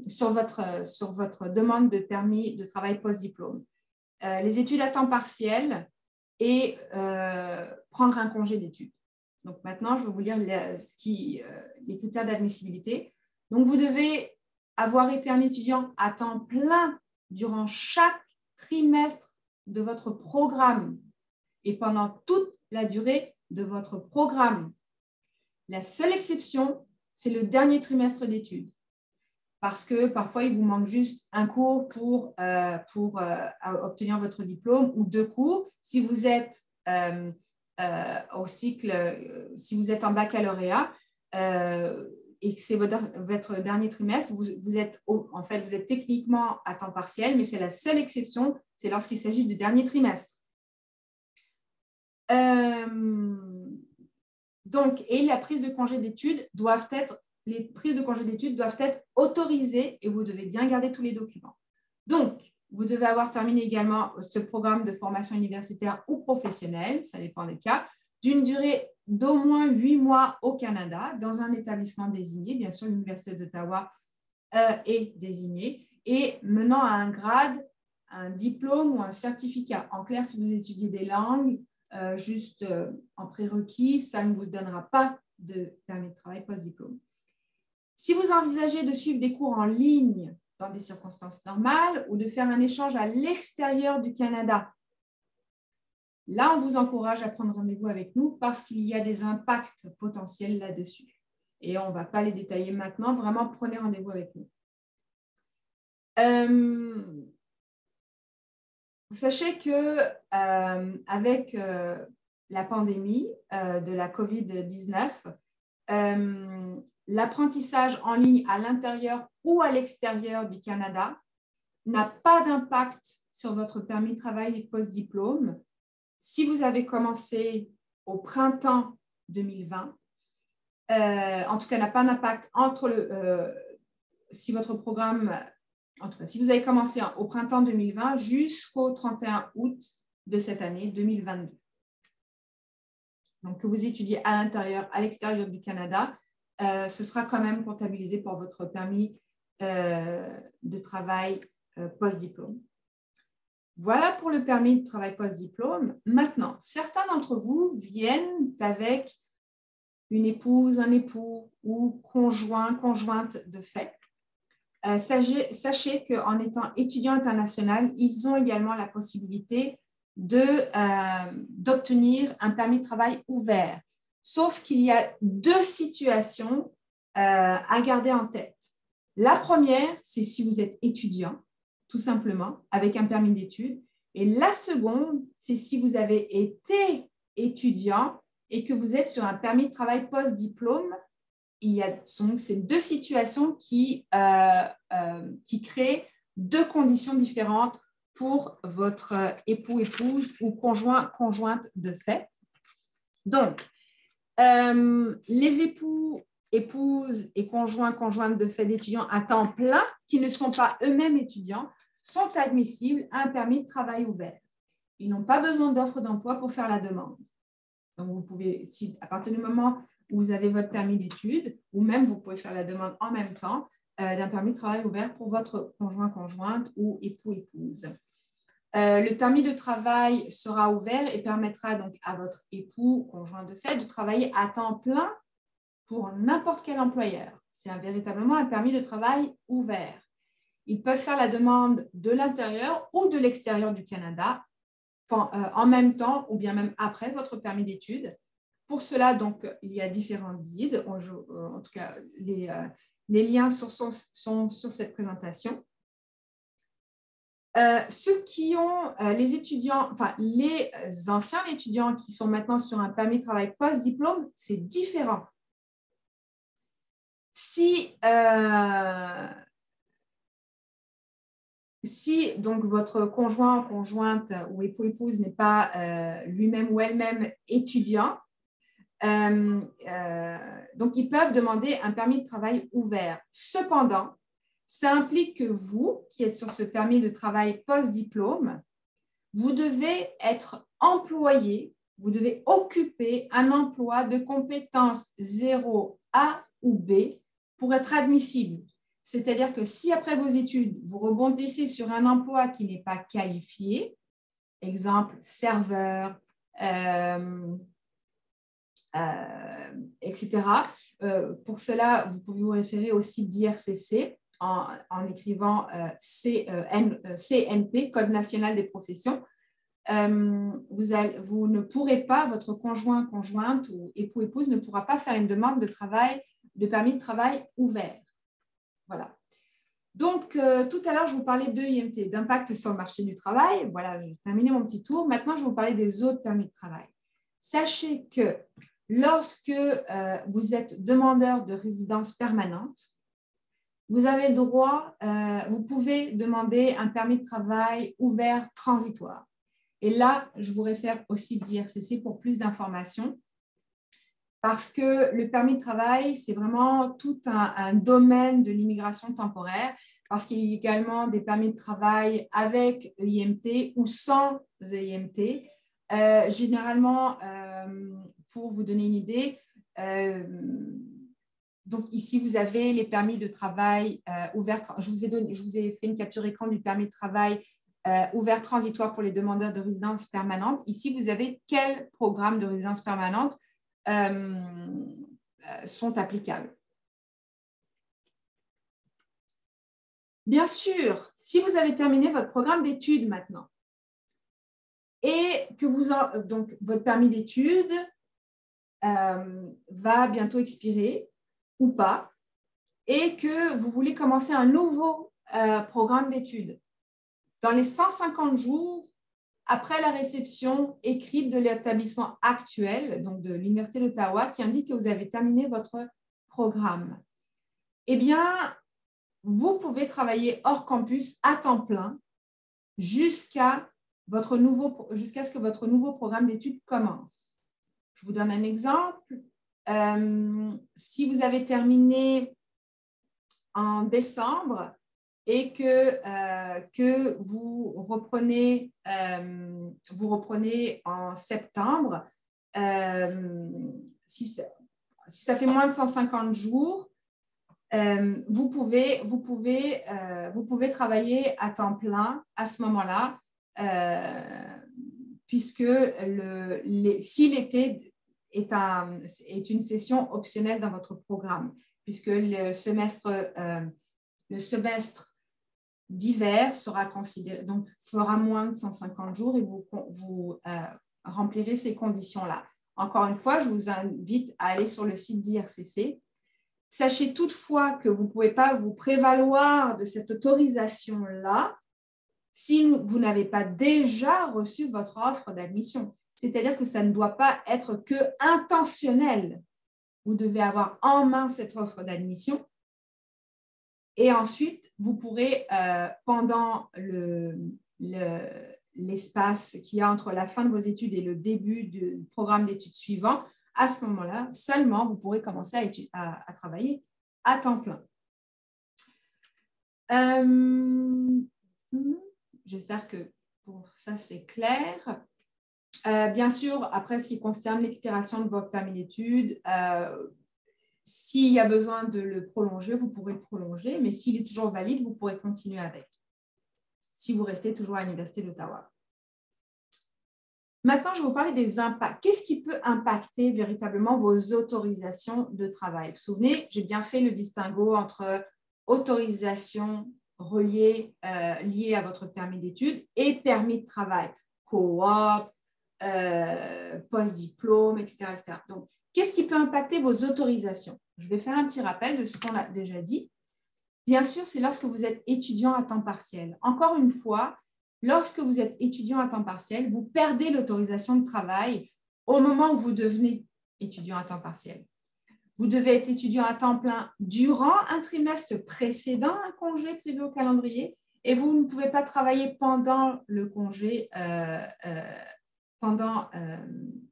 sur votre demande de permis de travail post-diplôme. Les études à temps partiel et prendre un congé d'études. Donc maintenant, je vais vous lire les critères d'admissibilité. Donc, vous devez avoir été un étudiant à temps plein durant chaque trimestre de votre programme et pendant toute la durée de votre programme. La seule exception, c'est le dernier trimestre d'études, parce que parfois, il vous manque juste un cours pour obtenir votre diplôme ou 2 cours. Si vous êtes au cycle, si vous êtes en baccalauréat et que c'est votre dernier trimestre, vous êtes techniquement à temps partiel, mais c'est la seule exception, c'est lorsqu'il s'agit du dernier trimestre. Donc, et la prise de congé d'études les prises de congé d'études doivent être autorisées et vous devez bien garder tous les documents. Donc, vous devez avoir terminé également ce programme de formation universitaire ou professionnelle, ça dépend des cas, d'une durée d'au moins 8 mois au Canada, dans un établissement désigné, bien sûr l'Université d'Ottawa est désignée, et menant à un grade, un diplôme ou un certificat. En clair, si vous étudiez des langues, juste en prérequis, ça ne vous donnera pas de permis de travail post-diplôme. Si vous envisagez de suivre des cours en ligne dans des circonstances normales ou de faire un échange à l'extérieur du Canada. Là, on vous encourage à prendre rendez-vous avec nous parce qu'il y a des impacts potentiels là-dessus. Et on ne va pas les détailler maintenant. Vraiment, prenez rendez-vous avec nous. Sachez que avec la pandémie de la COVID-19, l'apprentissage en ligne à l'intérieur ou à l'extérieur du Canada n'a pas d'impact sur votre permis de travail et post-diplôme. Si vous avez commencé au printemps 2020, en tout cas, n'a pas d'impact entre si votre programme, en tout cas, si vous avez commencé au printemps 2020 jusqu'au 31 août de cette année 2022. Donc, que vous étudiez à l'intérieur, à l'extérieur du Canada, ce sera quand même comptabilisé pour votre permis de travail post-diplôme. Voilà pour le permis de travail post-diplôme. Maintenant, certains d'entre vous viennent avec une épouse, un époux ou conjoint, conjointe de fait. Sachez qu'en étant étudiant international, ils ont également la possibilité d'obtenir un permis de travail ouvert. Sauf qu'il y a deux situations à garder en tête. La première, c'est si vous êtes étudiant, tout simplement, avec un permis d'études. Et la seconde, c'est si vous avez été étudiant et que vous êtes sur un permis de travail post-diplôme. Il y a donc ces deux situations qui créent deux conditions différentes pour votre époux, épouse ou conjoint, conjointe de fait. Donc, les époux, épouses et conjoints, conjointes de fait d'étudiants à temps plein qui ne sont pas eux-mêmes étudiants sont admissibles à un permis de travail ouvert. Ils n'ont pas besoin d'offre d'emploi pour faire la demande. Donc, vous pouvez, à partir du moment où vous avez votre permis d'études, ou même vous pouvez faire la demande en même temps d'un permis de travail ouvert pour votre conjoint, conjointe ou époux, épouse. Le permis de travail sera ouvert et permettra donc à votre époux, conjoint de fait, de travailler à temps plein pour n'importe quel employeur. C'est véritablement un permis de travail ouvert. Ils peuvent faire la demande de l'intérieur ou de l'extérieur du Canada en même temps ou bien même après votre permis d'études. Pour cela, donc, il y a différents guides. En tout cas, les liens sont sur cette présentation. Ceux qui ont les étudiants, enfin les anciens étudiants qui sont maintenant sur un permis de travail post-diplôme, c'est différent. Si donc votre conjoint, conjointe ou époux, épouse n'est pas lui-même ou elle-même étudiant, donc ils peuvent demander un permis de travail ouvert. Cependant, ça implique que vous, qui êtes sur ce permis de travail post-diplôme, vous devez être employé, vous devez occuper un emploi de compétence 0 A ou B pour être admissible. C'est-à-dire que si après vos études, vous rebondissez sur un emploi qui n'est pas qualifié, exemple serveur, etc. Pour cela, vous pouvez vous référer au site d'IRCC en écrivant CNP, Code national des professions. Vous ne pourrez pas, votre conjoint, conjointe ou époux, épouse ne pourra pas faire une demande de permis de travail ouvert. Voilà. Donc, tout à l'heure, je vous parlais de IMT, d'impact sur le marché du travail. Voilà, j'ai terminé mon petit tour. Maintenant, je vais vous parler des autres permis de travail. Sachez que lorsque vous êtes demandeur de résidence permanente, vous avez le droit, vous pouvez demander un permis de travail ouvert transitoire. Et là, je vous réfère au site d'IRCC pour plus d'informations. Parce que le permis de travail, c'est vraiment tout un domaine de l'immigration temporaire, parce qu'il y a également des permis de travail avec EIMT ou sans EIMT. Généralement, pour vous donner une idée, donc ici, vous avez les permis de travail ouverts. Je vous ai fait une capture écran du permis de travail ouvert transitoire pour les demandeurs de résidence permanente. Ici, vous avez quel programme de résidence permanente sont applicables. Bien sûr, si vous avez terminé votre programme d'études maintenant et que donc votre permis d'études va bientôt expirer ou pas et que vous voulez commencer un nouveau programme d'études, dans les 150 jours après la réception écrite de l'établissement actuel, donc de l'Université d'Ottawa, qui indique que vous avez terminé votre programme, eh bien, vous pouvez travailler hors campus à temps plein jusqu'à ce que votre nouveau programme d'études commence. Je vous donne un exemple. Si vous avez terminé en décembre et que vous reprenez en septembre, si ça fait moins de 150 jours, vous pouvez travailler à temps plein à ce moment-là, puisque si l'été est une session optionnelle dans votre programme, puisque le semestre d'hiver sera considéré, donc fera moins de 150 jours et vous remplirez ces conditions-là. Encore une fois, je vous invite à aller sur le site d'IRCC. Sachez toutefois que vous ne pouvez pas vous prévaloir de cette autorisation-là si vous n'avez pas déjà reçu votre offre d'admission. C'est-à-dire que ça ne doit pas être que intentionnel. Vous devez avoir en main cette offre d'admission. Et ensuite, vous pourrez, pendant l'espace qu'il y a entre la fin de vos études et le début du programme d'études suivant, à ce moment-là, seulement, vous pourrez commencer à travailler à temps plein. J'espère que pour ça, c'est clair. Bien sûr, après, ce qui concerne l'expiration de votre permis d'études, s'il y a besoin de le prolonger, vous pourrez le prolonger, mais s'il est toujours valide, vous pourrez continuer avec, si vous restez toujours à l'Université d'Ottawa. Maintenant, je vais vous parler des impacts. Qu'est-ce qui peut impacter véritablement vos autorisations de travail? Vous vous souvenez, j'ai bien fait le distinguo entre autorisation liée à votre permis d'études et permis de travail, coop, post-diplôme, etc., etc. Donc, qu'est-ce qui peut impacter vos autorisations? Je vais faire un petit rappel de ce qu'on a déjà dit. Bien sûr, c'est lorsque vous êtes étudiant à temps partiel. Encore une fois, lorsque vous êtes étudiant à temps partiel, vous perdez l'autorisation de travail au moment où vous devenez étudiant à temps partiel. Vous devez être étudiant à temps plein durant un trimestre précédant un congé prévu au calendrier et vous ne pouvez pas travailler pendant le congé,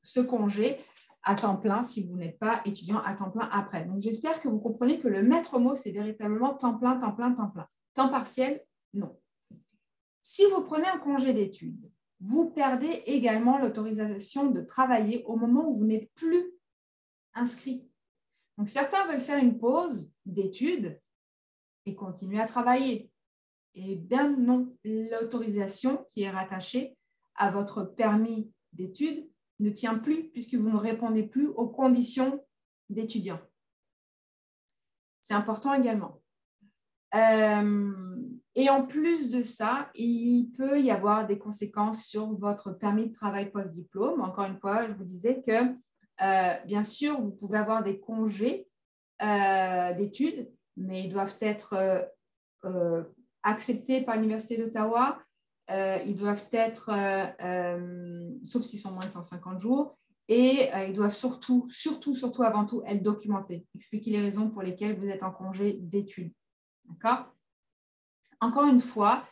ce congé à temps plein si vous n'êtes pas étudiant à temps plein après. Donc, j'espère que vous comprenez que le maître mot, c'est véritablement temps plein, temps plein, temps plein. Temps partiel, non. Si vous prenez un congé d'études, vous perdez également l'autorisation de travailler au moment où vous n'êtes plus inscrit. Donc, certains veulent faire une pause d'études et continuer à travailler. Eh bien non, l'autorisation qui est rattachée à votre permis d'études ne tient plus puisque vous ne répondez plus aux conditions d'étudiant. C'est important également. Et en plus de ça, il peut y avoir des conséquences sur votre permis de travail post-diplôme. Encore une fois, je vous disais que, bien sûr, vous pouvez avoir des congés d'études, mais ils doivent être acceptés par l'Université d'Ottawa. Ils doivent être, sauf s'ils sont moins de 150 jours, et ils doivent surtout, avant tout, être documentés. Expliquer les raisons pour lesquelles vous êtes en congé d'études. D'accord? Encore une fois,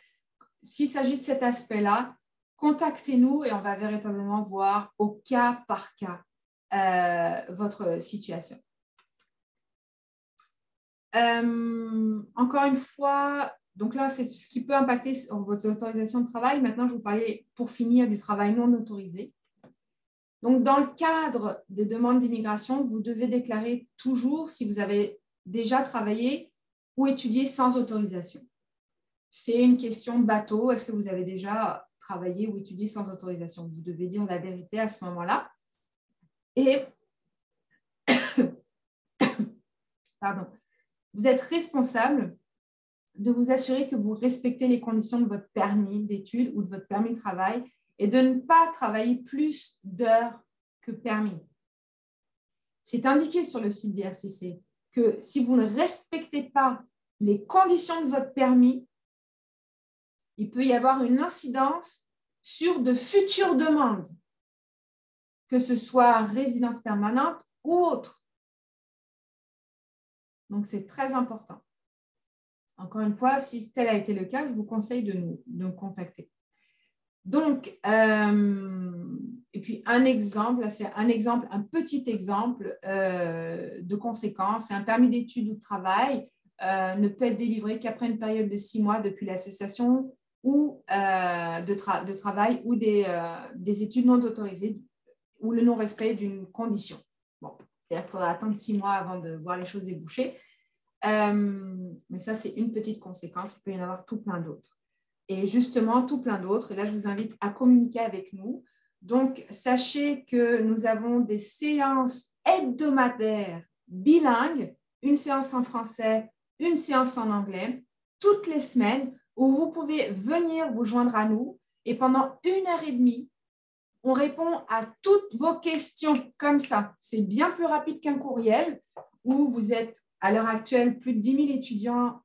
s'il s'agit de cet aspect-là, contactez-nous et on va véritablement voir au cas par cas votre situation. Encore une fois, donc là, c'est ce qui peut impacter sur votre autorisation de travail. Maintenant, je vais vous parler, pour finir, du travail non autorisé. Donc, dans le cadre des demandes d'immigration, vous devez déclarer toujours si vous avez déjà travaillé ou étudié sans autorisation. C'est une question bateau. Est-ce que vous avez déjà travaillé ou étudié sans autorisation? Vous devez dire la vérité à ce moment-là. Et pardon, vous êtes responsable de vous assurer que vous respectez les conditions de votre permis d'études ou de votre permis de travail et de ne pas travailler plus d'heures que permis. C'est indiqué sur le site d'IRCC que si vous ne respectez pas les conditions de votre permis, il peut y avoir une incidence sur de futures demandes, que ce soit résidence permanente ou autre. Donc, c'est très important. Encore une fois, si tel a été le cas, je vous conseille de nous contacter. Donc, et puis un exemple, là c'est un petit exemple de conséquences. Un permis d'études ou de travail ne peut être délivré qu'après une période de 6 mois depuis la cessation ou de travail ou des études non autorisées ou le non-respect d'une condition. Bon, c'est-à-dire qu'il faudra attendre 6 mois avant de voir les choses déboucher. Mais ça, c'est une petite conséquence. Il peut y en avoir tout plein d'autres. Et justement, tout plein d'autres. Et là, je vous invite à communiquer avec nous. Donc, sachez que nous avons des séances hebdomadaires bilingues, une séance en français, une séance en anglais, toutes les semaines, où vous pouvez venir vous joindre à nous. Et pendant 1h30, on répond à toutes vos questions comme ça. C'est bien plus rapide qu'un courriel où vous êtes à l'heure actuelle plus de 10 000 étudiants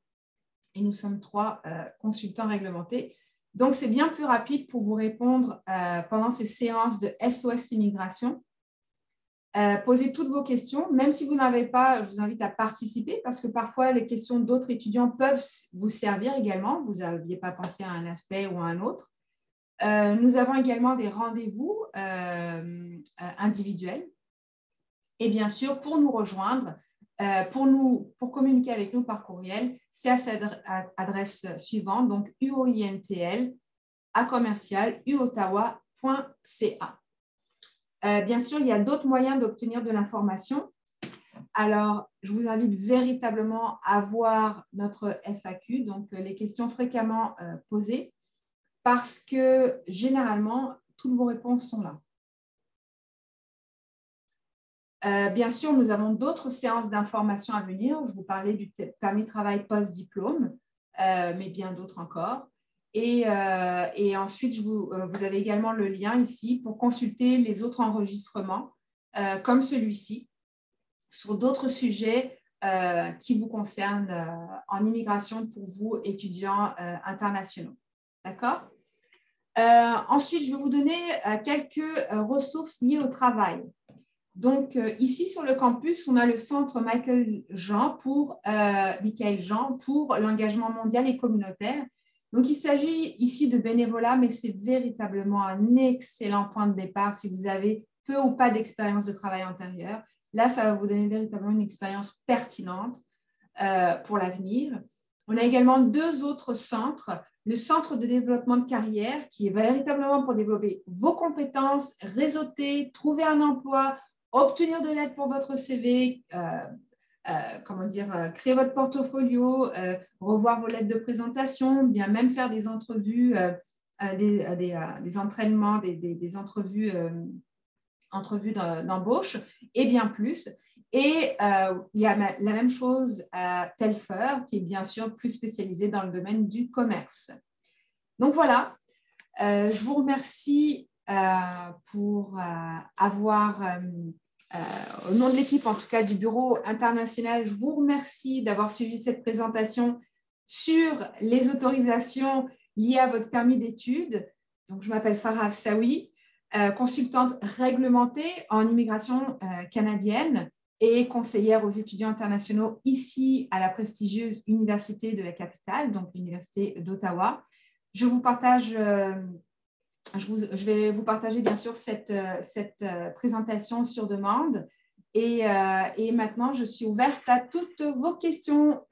et nous sommes 3 consultants réglementés. Donc, c'est bien plus rapide pour vous répondre pendant ces séances de SOS Immigration. Posez toutes vos questions, même si vous n'avez pas, je vous invite à participer parce que parfois, les questions d'autres étudiants peuvent vous servir également. Vous n'aviez pas pensé à un aspect ou à un autre. Nous avons également des rendez-vous individuels. Et bien sûr, pour nous rejoindre, pour communiquer avec nous par courriel, c'est à cette adresse suivante, donc uointl@uottawa.ca. Bien sûr, il y a d'autres moyens d'obtenir de l'information. Alors, je vous invite véritablement à voir notre FAQ, donc les questions fréquemment posées, parce que généralement, toutes vos réponses sont là. Bien sûr, nous avons d'autres séances d'information à venir. Je vous parlais du permis de travail post-diplôme, mais bien d'autres encore. Et ensuite, vous avez également le lien ici pour consulter les autres enregistrements, comme celui-ci, sur d'autres sujets qui vous concernent en immigration pour vous, étudiants internationaux. D'accord ? Ensuite, je vais vous donner quelques ressources liées au travail. Donc, ici, sur le campus, on a le centre Michael Jean pour l'engagement mondial et communautaire. Donc, il s'agit ici de bénévolat, mais c'est véritablement un excellent point de départ si vous avez peu ou pas d'expérience de travail antérieure. Là, ça va vous donner véritablement une expérience pertinente pour l'avenir. On a également 2 autres centres. Le centre de développement de carrière, qui est véritablement pour développer vos compétences, réseauter, trouver un emploi, obtenir de l'aide pour votre CV, créer votre portfolio, revoir vos lettres de présentation, bien même faire des entrevues, des entraînements, des entrevues d'embauche et bien plus. Et il y a la même chose à Telfer, qui est bien sûr plus spécialisé dans le domaine du commerce. Donc voilà, je vous remercie pour avoir, au nom de l'équipe en tout cas du Bureau international, je vous remercie d'avoir suivi cette présentation sur les autorisations liées à votre permis d'études. Donc, je m'appelle Farah Afsaoui, consultante réglementée en immigration canadienne et conseillère aux étudiants internationaux ici à la prestigieuse Université de la capitale, donc l'Université d'Ottawa. Je vais vous partager bien sûr cette présentation sur demande et maintenant je suis ouverte à toutes vos questions.